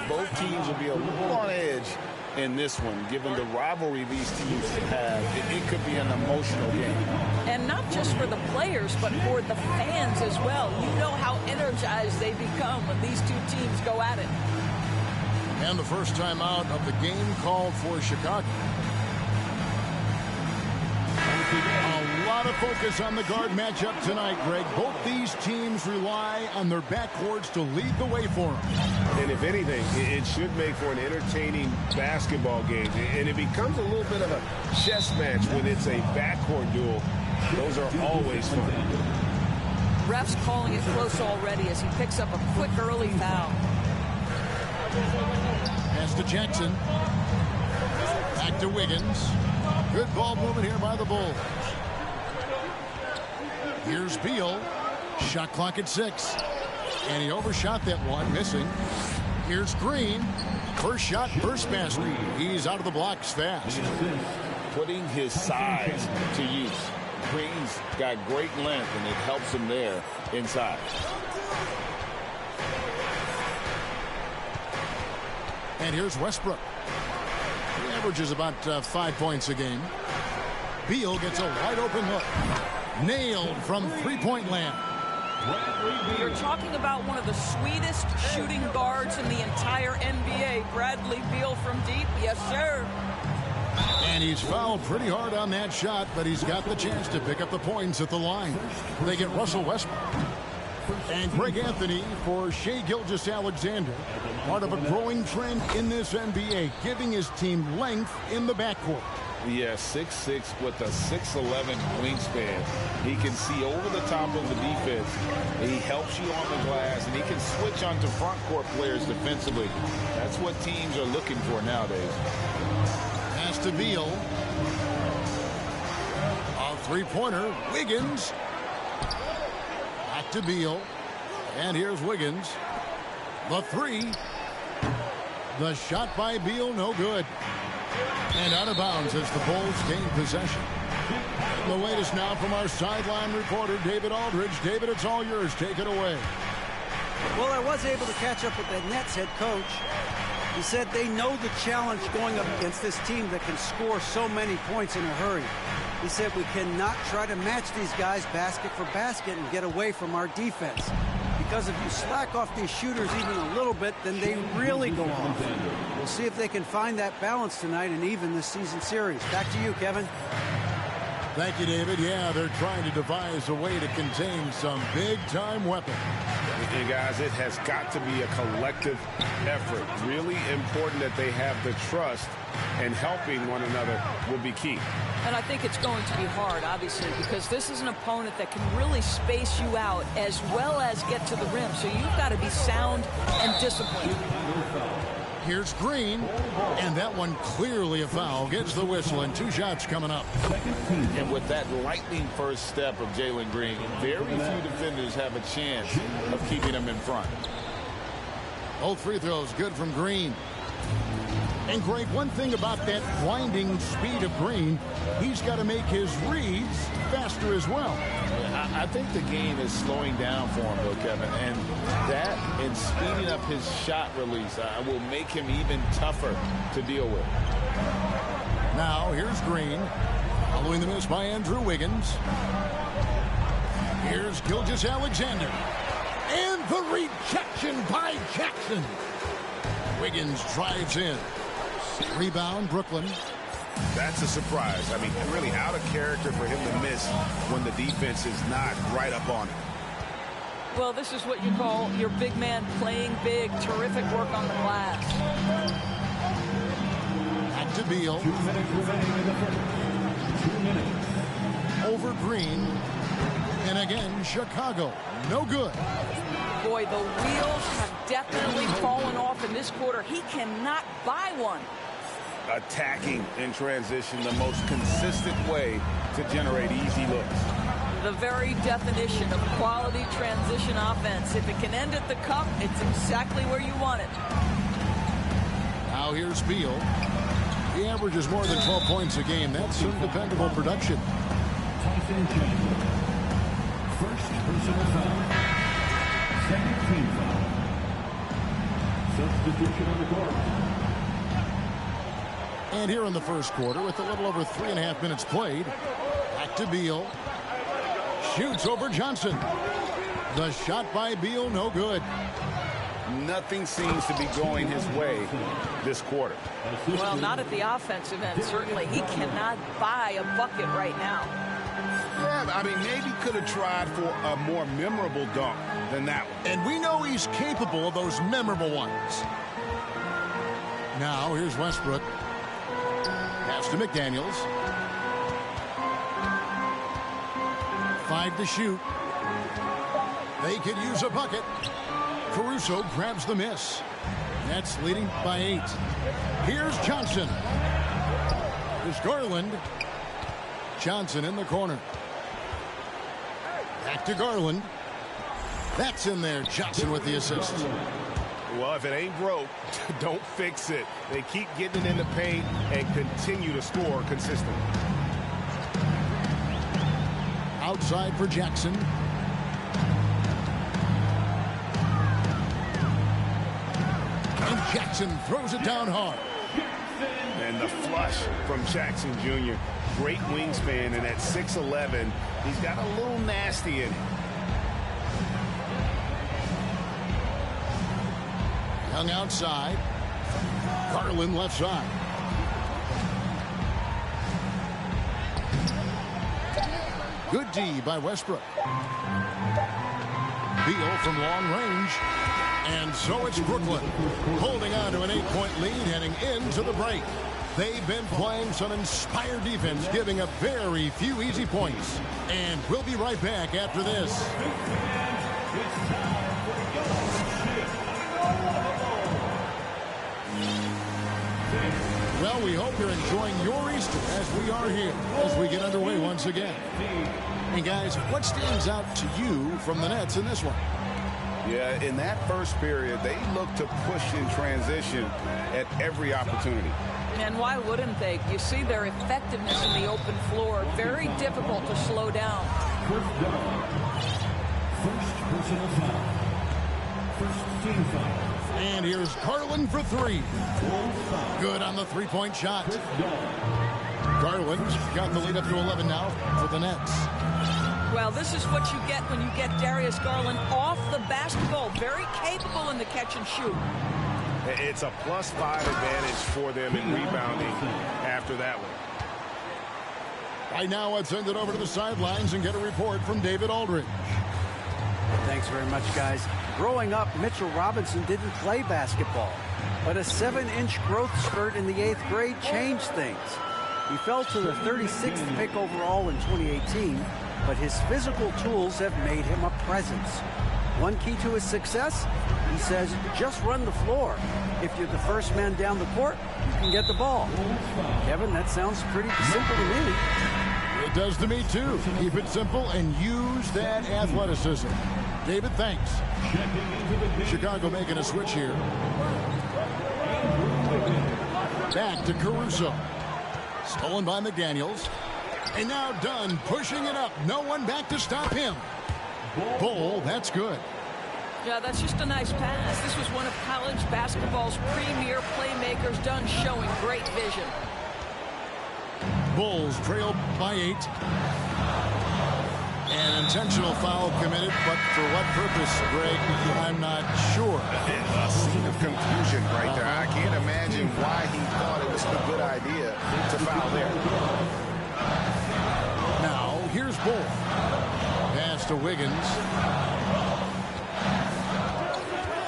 Both teams will be a little on edge in this one, given the rivalry these teams have. It could be an emotional game. And not just for the players, but for the fans as well. You know how energized they become when these two teams go at it. And the first time out of the game called for Chicago. A lot of focus on the guard matchup tonight, Greg. Both these teams rely on their backcourts to lead the way for them. And if anything, it should make for an entertaining basketball game. And it becomes a little bit of a chess match when it's a backcourt duel. Those are always fun. Ref's calling it close already as he picks up a quick early foul. Pass to Jackson. Back to Wiggins. Good ball movement here by the Bulls. Here's Beal. Shot clock at 6. And he overshot that one, missing. Here's Green. First shot, first basket. He's out of the blocks fast. Putting his size to use. Green's got great length, and it helps him there inside. And here's Westbrook. He averages about 5 points a game. Beal gets a wide open look. Nailed from three-point land. You're talking about one of the sweetest shooting guards in the entire NBA. Bradley Beal from deep. Yes, sir. And he's fouled pretty hard on that shot, but he's got the chance to pick up the points at the line. They get Russell Westbrook. And Greg Anthony for Shai Gilgeous-Alexander. Part of a growing trend in this NBA, giving his team length in the backcourt. Yeah, 6'6" with a 6'11" wingspan. He can see over the top of the defense. He helps you on the glass, and he can switch onto front court players defensively. That's what teams are looking for nowadays. Pass to Beal. A three-pointer. Wiggins. Back to Beal. And here's Wiggins. The three. The shot by Beal, no good. And out of bounds as the Bulls gain possession. The latest now from our sideline reporter, David Aldridge. David, it's all yours. Take it away. Well, I was able to catch up with the Nets head coach. He said they know the challenge going up against this team that can score so many points in a hurry. He said we cannot try to match these guys basket for basket and get away from our defense. Because if you slack off these shooters even a little bit, then they really go off. We'll see if they can find that balance tonight and even this season series. Back to you, Kevin. Thank you, David. Yeah, they're trying to devise a way to contain some big-time weapons. And guys, it has got to be a collective effort. Really important that they have the trust, and helping one another will be key. And I think it's going to be hard, obviously, because this is an opponent that can really space you out as well as get to the rim. So you've got to be sound and disciplined. Here's Green, and that one clearly a foul. Gets the whistle, and 2 shots coming up. And with that lightning first step of Jalen Green, very few defenders have a chance of keeping him in front. Both free throws good from Green. And Greg, one thing about that blinding speed of Green, he's got to make his reads faster as well. I think the game is slowing down for him, though, Kevin. And that and speeding up his shot release will make him even tougher to deal with. Now, here's Green. Following the miss by Andrew Wiggins. Here's Gilgeous-Alexander. And the rejection by Jackson. Wiggins drives in. Rebound, Brooklyn. That's a surprise. I mean, really out of character for him to miss when the defense is not right up on it. Well, this is what you call your big man playing big. Terrific work on the glass. Back to Beal. 2 minutes remaining in the first. 2 minutes. Over Green. And again, Chicago. No good. Boy, the wheels have definitely fallen off in this quarter. He cannot buy one. Attacking in transition, the most consistent way to generate easy looks. The very definition of quality transition offense. If it can end at the cup, it's exactly where you want it. Now here's Beal. He averages more than 12 points a game. That's some dependable production. Tyson Chandler. First personal foul. Second team foul. Substitution on the court. And here in the first quarter, with a little over 3.5 minutes played, back to Beal. Shoots over Johnson. The shot by Beal, no good. Nothing seems to be going his way this quarter. Well, not at the offensive end, certainly. He cannot buy a bucket right now. Yeah, I mean, maybe could have tried for a more memorable dunk than that one. And we know he's capable of those memorable ones. Now, here's Westbrook. Pass to McDaniels. 5 to shoot. They could use a bucket. Caruso grabs the miss. Nets leading by 8. Here's Johnson. There's Garland. Johnson in the corner. Back to Garland. That's in there. Johnson with the assist. Well, if it ain't broke, don't fix it. They keep getting it in the paint and continue to score consistently. Outside for Jackson. And Jackson throws it down hard. And the flush from Jackson Jr. Great wingspan, and at 6'11", he's got a little nasty in him. Young outside. Garland left side. Good D by Westbrook. Beal from long range. And so it's Brooklyn holding on to an 8-point lead heading into the break. They've been playing some inspired defense, giving up very few easy points. And we'll be right back after this. Well, we hope you're enjoying your Easter as we are here, as we get underway once again. And guys, what stands out to you from the Nets in this one? Yeah, in that first period, they looked to push in transition at every opportunity. And why wouldn't they? You see their effectiveness in the open floor. Very difficult to slow down. First down. First personal foul. First team foul. And here's Garland for 3. Good on the 3-point shot. Garland's got the lead up to 11 now for the Nets. Well, this is what you get when you get Darius Garland off the basketball. Very capable in the catch and shoot. It's a +5 advantage for them in rebounding after that one. Right now, let's send it over to the sidelines and get a report from David Aldridge. Thanks very much, guys. Growing up, Mitchell Robinson didn't play basketball, but a 7-inch growth spurt in the 8th grade changed things. He fell to the 36th pick overall in 2018, but his physical tools have made him a presence. One key to his success, he says, just run the floor. If you're the first man down the court, you can get the ball. Kevin, that sounds pretty simple to me. It It does to me, too. Keep it simple and use that athleticism. David, thanks. Chicago making a switch here. Back to Caruso. Stolen by McDaniels. And now Dunn pushing it up. No one back to stop him. Bull, that's good. Yeah, that's just a nice pass. This was one of college basketball's premier playmakers. Dunn showing great vision. Bulls trail by 8. An intentional foul committed, but for what purpose, Greg, I'm not sure. A scene of confusion right there. I can't imagine why he thought it was a good idea to foul there. Now, here's Bull. Pass to Wiggins.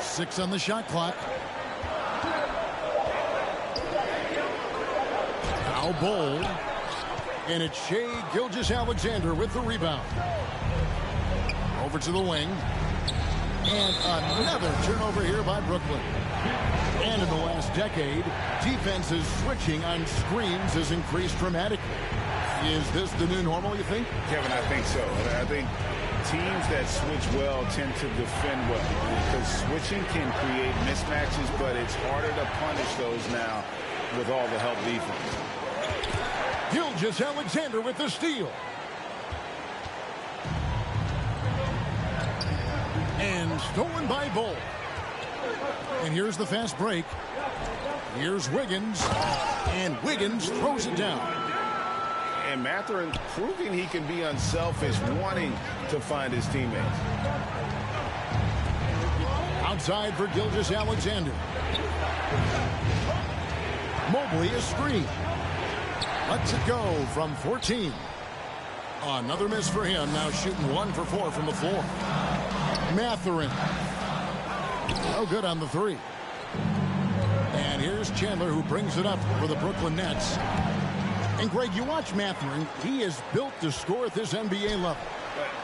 6 on the shot clock. Now Bull. And it's Shai Gilgeous-Alexander with the rebound. Over to the wing. And another turnover here by Brooklyn. And in the last decade, defenses switching on screens has increased dramatically. Is this the new normal, you think? Kevin, I think so. I think teams that switch well tend to defend well because switching can create mismatches, but it's harder to punish those now with all the help defense. Gilgeous-Alexander with the steal. And stolen by Bull. And here's the fast break. Here's Wiggins. And Wiggins throws it down. And Mathurin proving he can be unselfish, wanting to find his teammates. Outside for Gilgeous-Alexander. Mobley a screen. Lets it go from 14. Another miss for him. Now shooting 1 for 4 from the floor. Mathurin. No good on the 3. And here's Chandler, who brings it up for the Brooklyn Nets. And Greg, you watch Mathurin. He is built to score at this NBA level.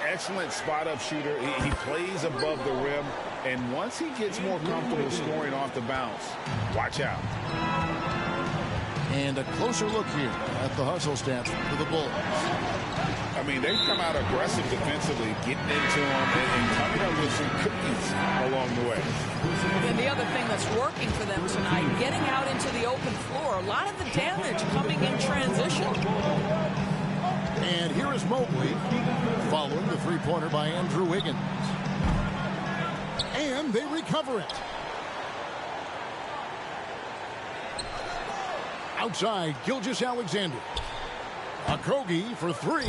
Excellent spot-up shooter. He plays above the rim. And once he gets more comfortable scoring off the bounce, watch out. And a closer look here at the hustle stats for the Bulls. I mean, they've come out aggressive defensively, getting into them and coming up with some cookies along the way. And the other thing that's working for them tonight, getting out into the open floor. A lot of the damage coming in transition. And here is Mobley following the three-pointer by Andrew Wiggins. And they recover it. Outside, Gilgeous-Alexander. Okogie for 3.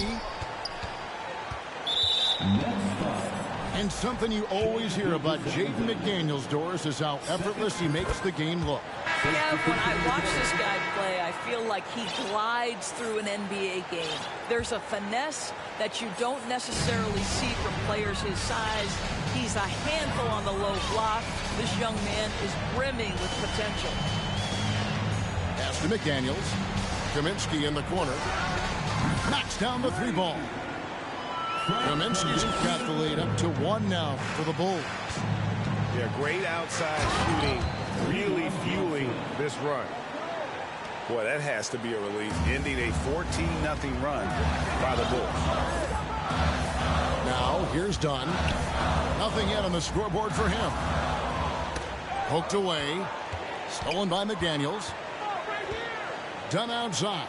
And something you always hear about Jaden McDaniels, Doris, is how effortless he makes the game look. Yeah, when I watch this guy play, I feel like he glides through an NBA game. There's a finesse that you don't necessarily see from players his size. He's a handful on the low block. This young man is brimming with potential. Pass to McDaniels. Kaminsky in the corner. Knocks down the 3-ball. Kaminsky's got the lead up to 1 now for the Bulls. Yeah, great outside shooting, really fueling this run. Boy, that has to be a relief, ending a 14-0 run by the Bulls. Now, here's Dunn. Nothing yet on the scoreboard for him. Poked away. Stolen by McDaniels. Dunn outside.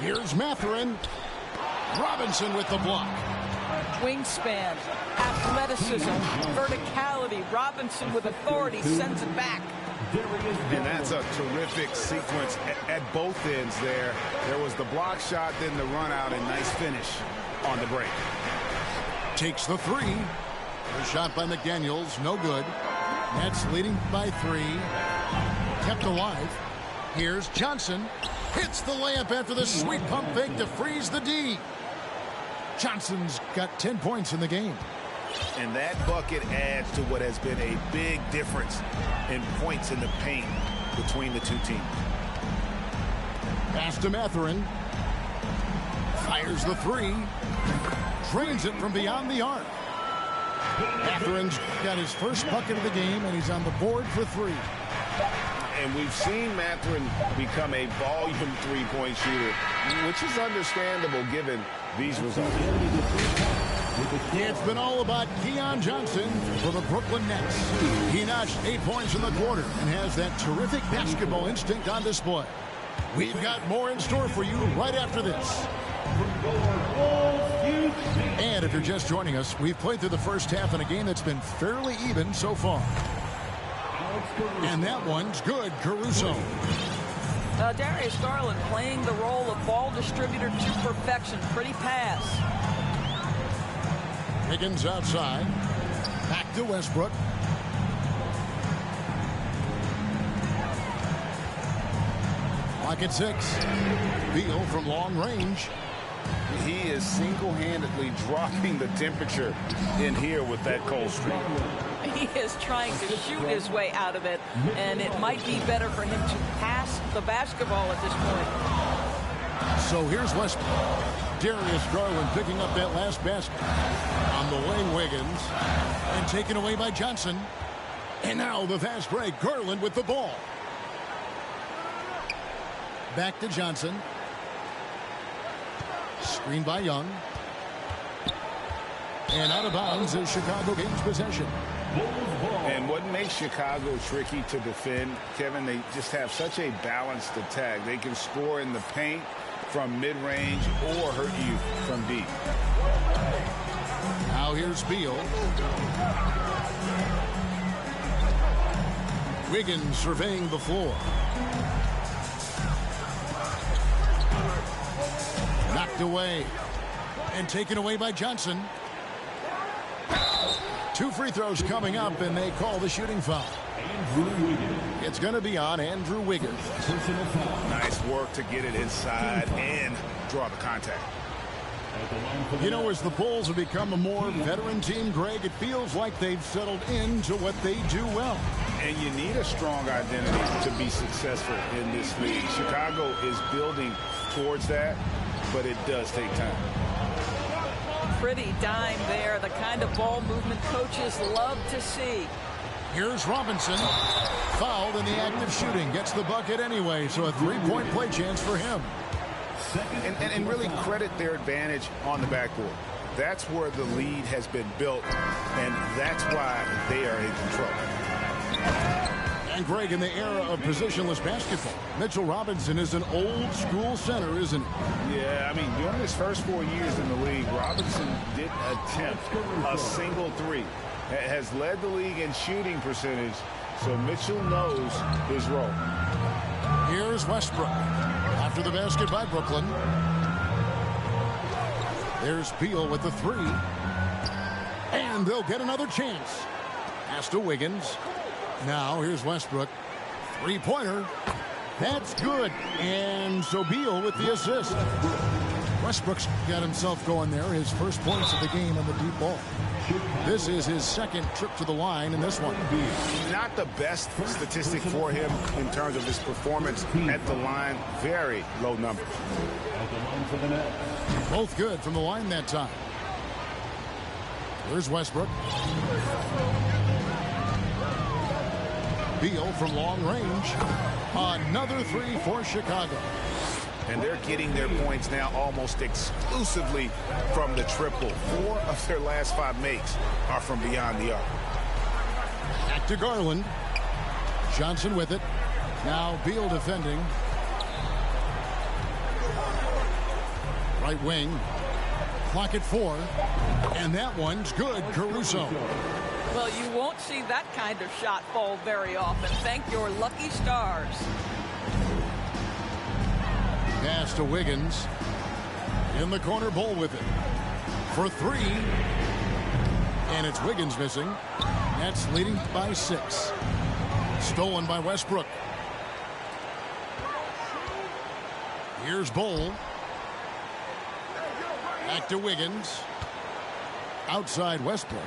Here's Mathurin. Robinson with the block. Wingspan, athleticism, verticality. Robinson with authority sends it back. And that's a terrific sequence at both ends there. There was the block shot, then the run out, and nice finish on the break. Takes the 3. The shot by McDaniels, no good. Nets leading by 3. Kept alive. Here's Johnson. Hits the layup after the sweet pump fake to freeze the D. Johnson's got 10 points in the game. And that bucket adds to what has been a big difference in points in the paint between the two teams. Pass to Mathurin. Fires the 3. Drains it from beyond the arc. Mathurin's got his first bucket of the game, and he's on the board for 3. And we've seen Mathurin become a volume three-point shooter, which is understandable given these results. It's been all about Keon Johnson for the Brooklyn Nets. He notched 8 points in the quarter and has that terrific basketball instinct on display. We've got more in store for you right after this. And if you're just joining us, we've played through the first half in a game that's been fairly even so far. And that one's good, Caruso. Darius Garland playing the role of ball distributor to perfection. Pretty pass. Wiggins outside. Back to Westbrook. Clock at 6. Beal from long range. He is single-handedly dropping the temperature in here with that cold streak. He is trying to shoot his way out of it, and it might be better for him to pass the basketball at this point. So here's Westbrook. Darius Garland picking up that last basket. On the wing, Wiggins. And taken away by Johnson. And now the fast break. Garland with the ball. Back to Johnson. Screen by Young. And out of bounds as Chicago gains possession. And what makes Chicago tricky to defend, Kevin, they just have such a balanced attack. They can score in the paint from mid-range or hurt you from deep. Now here's Beal. Wiggins surveying the floor. Knocked away. And taken away by Johnson. 2 free throws coming up, and they call the shooting foul. It's going to be on Andrew Wiggins. Nice work to get it inside and draw the contact. You know, as the Bulls have become a more veteran team, Greg, it feels like they've settled into what they do well. And you need a strong identity to be successful in this league. Chicago is building towards that, but it does take time. Pretty dime there, the kind of ball movement coaches love to see. Here's Robinson. Fouled in the act of shooting. Gets the bucket anyway, so a 3-point play chance for him. And really credit their advantage on the backboard. That's where the lead has been built, and that's why they are in control. And Greg, in the era of positionless basketball, Mitchell Robinson is an old-school center, isn't he? Yeah, I mean, during his first 4 years in the league, Robinson didn't attempt a single three. Has led the league in shooting percentage, so Mitchell knows his role. Here's Westbrook. After the basket by Brooklyn. There's Beal with the 3. And they'll get another chance. Pass to Wiggins. Now here's Westbrook. 3-pointer. That's good. And so Beal with the assist. Westbrook's got himself going there. His first points of the game on the deep ball. This is his second trip to the line in this one. Not the best statistic for him in terms of his performance at the line. Very low numbers. Both good from the line that time. Here's Westbrook. Beal from long range. Another 3 for Chicago. And they're getting their points now almost exclusively from the triple. 4 of their last 5 makes are from beyond the arc. Back to Garland. Johnson with it. Now Beal defending. Right wing. Clock at 4. And that one's good. Caruso. Well, you won't see that kind of shot fall very often. Thank your lucky stars. Pass to Wiggins. In the corner, Bull with it. For 3. And it's Wiggins missing. That's leading by 6. Stolen by Westbrook. Here's Bull. Back to Wiggins. Outside Westbrook.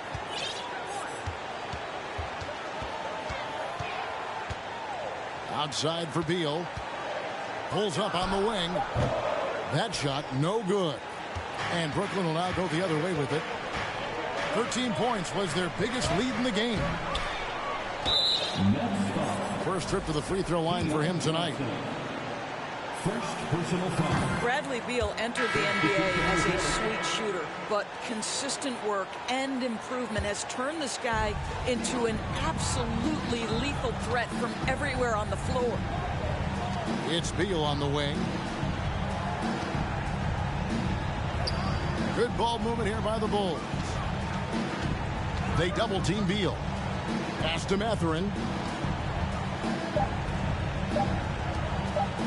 Outside for Beal. Pulls up on the wing. That shot no good. And Brooklyn will now go the other way with it. 13 points was their biggest lead in the game. Next foul. First trip to the free throw line for him tonight. First personal foul. Bradley Beal entered the NBA as a sweet shooter, but consistent work and improvement has turned this guy into an absolutely lethal threat from everywhere on the floor. It's Beal on the wing. Good ball movement here by the Bulls. They double team Beal. Pass to Mathurin.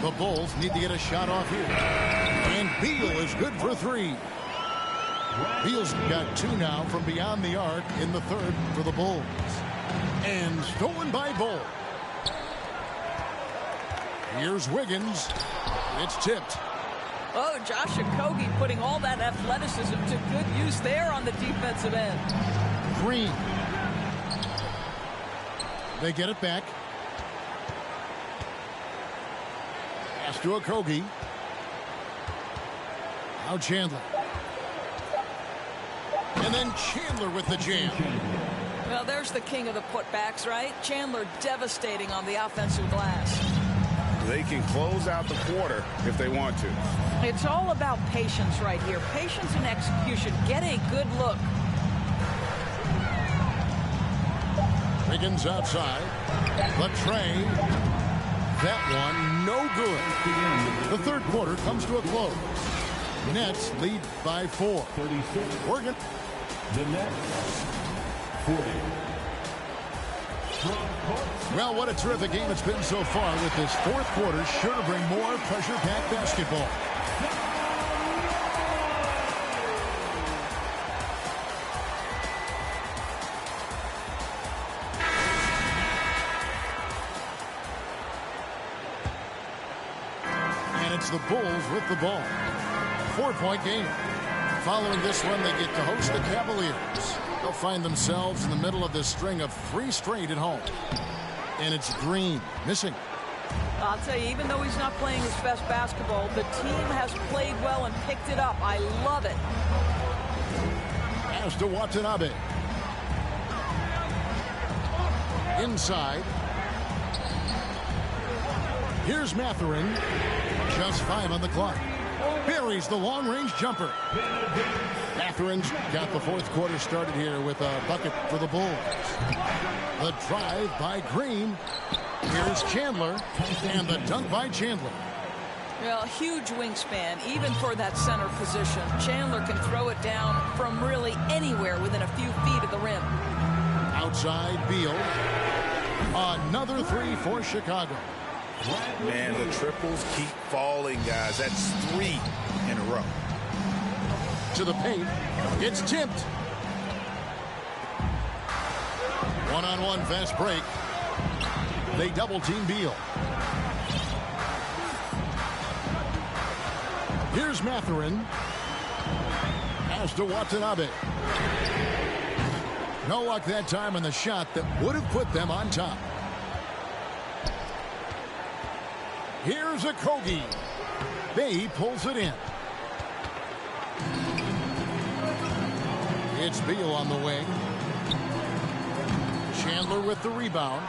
The Bulls need to get a shot off here. And Beal is good for three. Beal's got two now from beyond the arc in the third for the Bulls. And stolen by Bull. Here's Wiggins. It's tipped. Oh, Josh Okogie putting all that athleticism to good use there on the defensive end. Green. They get it back. Pass to Okogie. Now Chandler. And then Chandler with the jam. Well, there's the king of the putbacks, right? Chandler devastating on the offensive glass. They can close out the quarter if they want to. It's all about patience right here. Patience and execution. Get a good look. Wiggins outside. The tray. That one no good. The third quarter comes to a close. Nets lead by 4. 36. Oregon. The Nets. 40. Well, what a terrific game it's been so far with this fourth quarter. Sure to bring more pressure-packed basketball. And it's the Bulls with the ball. 4-point game. Following this one, they get to host the Cavaliers. They'll find themselves in the middle of this string of 3 straight at home. And it's Green missing. I'll tell you, even though he's not playing his best basketball, the team has played well and picked it up. I love it. Pass to Watanabe. Inside. Here's Mathurin. Just 5 on the clock. Buries the long-range jumper. Mathurin's got the fourth quarter started here with a bucket for the Bulls. The drive by Green. Here's Chandler. And the dunk by Chandler. Well, huge wingspan, even for that center position. Chandler can throw it down from really anywhere within a few feet of the rim. Outside Beal. Another 3 for Chicago. Man, the triples keep falling, guys. That's 3 in a row. To the paint. It's tipped. One-on-one fast break. They double-team Beal. Here's Mathurin. Pass to Watanabe. No luck that time on the shot that would have put them on top. Here's Okogie. Bay pulls it in. It's Beal on the wing. Chandler with the rebound.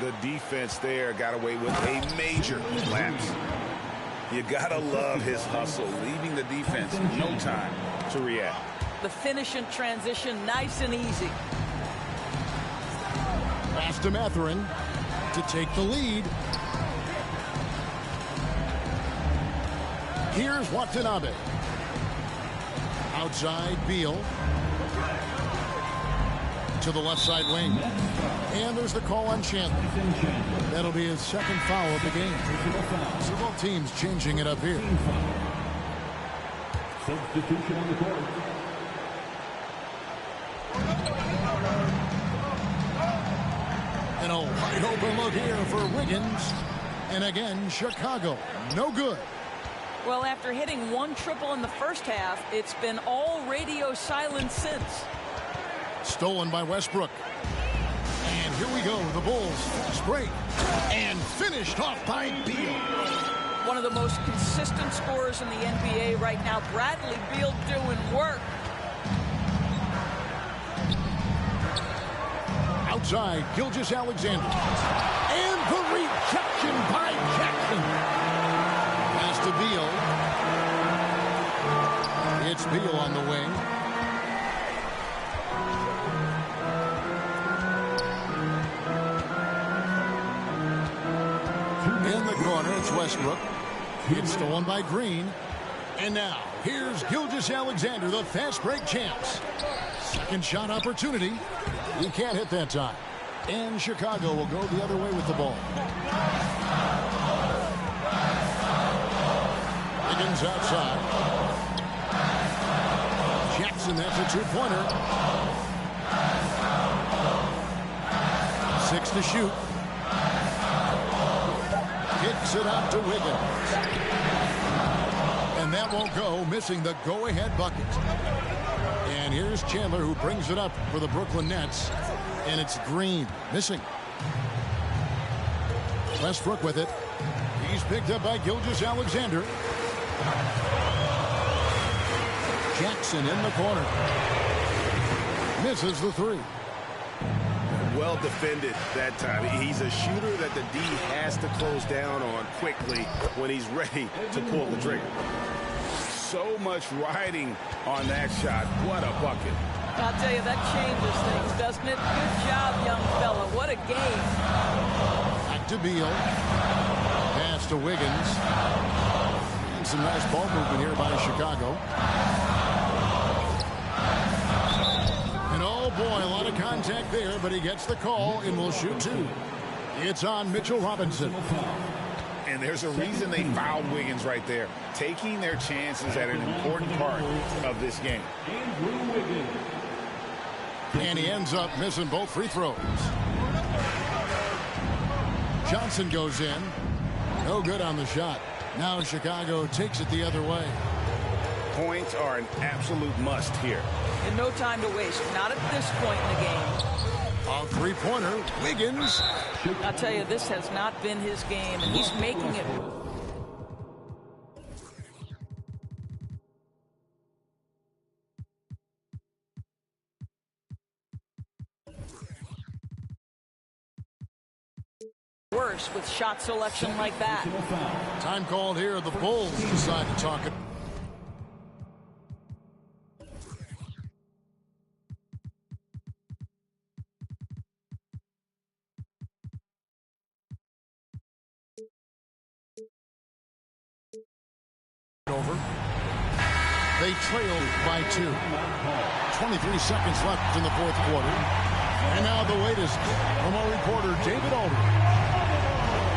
The defense there got away with a major lapse. You gotta love his hustle, leaving the defense no time to react. The finish in transition, nice and easy. Pass to Mathurin to take the lead. Here's Watanabe. Outside Beal. To the left side wing. And there's the call on Chandler. That'll be his second foul of the game. So both teams changing it up here. Substitution on the court. And a wide open look here for Wiggins. And again, Chicago. No good. Well, after hitting 1 triple in the first half, it's been all radio silence since. Stolen by Westbrook. And here we go. The Bulls fast break. And finished off by Beal. One of the most consistent scorers in the NBA right now. Bradley Beal doing work. Outside, Gilgeous Alexander. And the rejection by Jackson. Pass to Beal. It's Beal on the wing. In the corner, it's Westbrook. It's stolen by Green. And now, here's Gilgeous Alexander, the fast break champs. Second shot opportunity. He can't hit that time. And Chicago will go the other way with the ball. Wiggins outside. Jackson, that's a two-pointer. 6 to shoot. Kicks it out to Wiggins. And that won't go, missing the go-ahead bucket. And here's Chandler, who brings it up for the Brooklyn Nets. And it's Green, missing. Westbrook with it. He's picked up by Gilgeous Alexander. Jackson in the corner. Misses the three. Well defended that time. He's a shooter that the D has to close down on quickly when he's ready to pull the trigger. So much riding on that shot. What a bucket. I'll tell you, that changes things, doesn't it? Good job, young fella. What a game. Back to Beal. Pass to Wiggins. And some nice ball movement here by Chicago. And oh boy, a lot of contact there, but he gets the call and will shoot two. It's on Mitchell Robinson. And there's a reason they fouled Wiggins right there. Taking their chances at an important part of this game. And he ends up missing both free throws. Johnson goes in. No good on the shot. Now Chicago takes it the other way. Points are an absolute must here. And no time to waste. Not at this point in the game. A three-pointer. Wiggins. I'll tell you, this has not been his game, and he's making it. Worse with shot selection like that. Time called here. The Bulls decide to talk it. Over. They trailed by 2. 23 seconds left in the fourth quarter. And now the latest from our reporter, David Aldridge.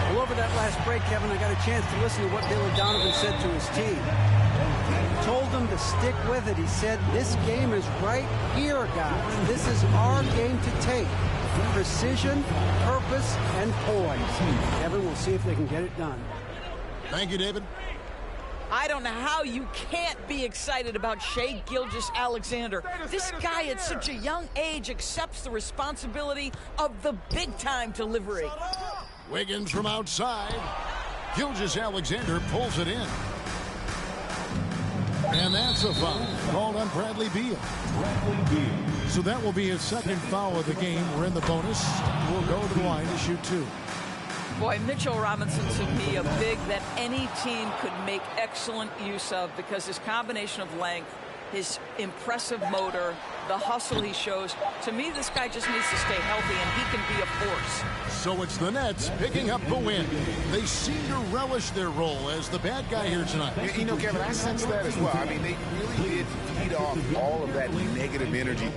Well, over that last break, Kevin, I got a chance to listen to what Billy Donovan said to his team. He told them to stick with it. He said, this game is right here, guys. This is our game to take. Precision, purpose, and poise. Kevin, we'll see if they can get it done. Thank you, David. I don't know how you can't be excited about Shai Gilgeous-Alexander. This guy at such a young age accepts the responsibility of the big-time delivery. Wiggins from outside. Gilgeous-Alexander pulls it in. And that's a foul called on Bradley Beal. So that will be his second foul of the game. We're in the bonus. We'll go to the line to shoot 2. Boy, Mitchell Robinson to me a big that any team could make excellent use of because his combination of length, his impressive motor, the hustle he shows. To me, this guy just needs to stay healthy, and he can be a force. So it's the Nets picking up the win. They seem to relish their role as the bad guy here tonight. You know, Kevin, I sense that as well. I mean, they really did feed off all of that negative energy